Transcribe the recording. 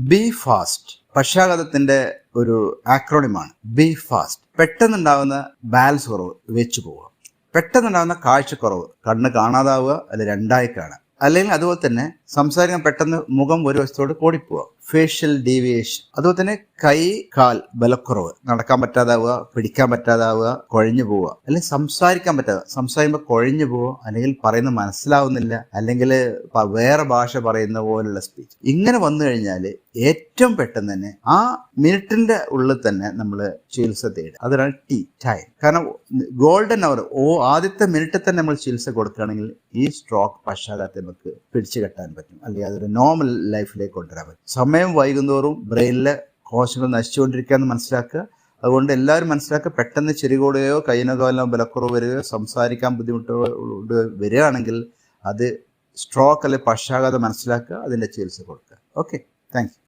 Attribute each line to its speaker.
Speaker 1: B fast പക്ഷാഘാതത്തിന്റെ ഒരു ആക്രോണിമാണ്. Be fast. പെട്ടെന്നുണ്ടാകുന്ന ബാലൻസ് കുറവ്, വെച്ചു പോവുക. പെട്ടെന്നുണ്ടാകുന്ന കാഴ്ചക്കുറവ്, കണ്ണ് കാണാതാവുക, അല്ലെങ്കിൽ രണ്ടായി കാണുക. അല്ലെങ്കിൽ അതുപോലെ തന്നെ സംസാരിക്കാൻ പെട്ടെന്ന് മുഖം ഒരു വശത്തോട് കോടിപ്പോവുക, ഫേഷ്യൽ ഡീവിയേഷൻ. അതുപോലെ തന്നെ കൈ കാൽ ബലക്കുറവ്, നടക്കാൻ പറ്റാതാവുക, പിടിക്കാൻ പറ്റാതാവുക, കുഴഞ്ഞു പോവുക, അല്ലെങ്കിൽ സംസാരിക്കാൻ പറ്റാതെ, സംസാരിക്കുമ്പോൾ കുഴഞ്ഞു പോവുക, അല്ലെങ്കിൽ പറയുന്നത് മനസ്സിലാവുന്നില്ല, അല്ലെങ്കിൽ വേറെ ഭാഷ പറയുന്ന പോലുള്ള സ്പീച്ച്. ഇങ്ങനെ വന്നു കഴിഞ്ഞാൽ ഏറ്റവും പെട്ടെന്ന് തന്നെ ആ മിനിറ്റിന്റെ ഉള്ളിൽ തന്നെ നമ്മൾ ചികിത്സ തേടുക. അതാണ് ടൈം. കാരണം ഗോൾഡൻ അവർ, ആദ്യത്തെ മിനിറ്റിൽ തന്നെ നമ്മൾ ചികിത്സ കൊടുക്കുകയാണെങ്കിൽ ഈ സ്ട്രോക്ക് പക്ഷാഘാതത്തെ നമുക്ക് പിടിച്ചു കെട്ടാൻ പറ്റും, അല്ലെങ്കിൽ അതൊരു നോർമൽ ലൈഫിലേക്ക് കൊണ്ടുവരാൻ പറ്റും. സമയം വൈകുന്നോറും ബ്രെയിനിലെ കോശങ്ങൾ നശിച്ചുകൊണ്ടിരിക്കുകയെന്ന് മനസ്സിലാക്കുക. അതുകൊണ്ട് എല്ലാവരും മനസ്സിലാക്കുക, പെട്ടെന്ന് ചെറികൂടുകയോ കയ്യിനോ കാലിനോ ബലക്കുറവ് വരികയോ സംസാരിക്കാൻ ബുദ്ധിമുട്ട് വരികയാണെങ്കിൽ അത് സ്ട്രോക്ക് അല്ലെങ്കിൽ പക്ഷാഘാതം മനസ്സിലാക്കുക, അതിൻ്റെ ചികിത്സ കൊടുക്കുക. Okay, thank you.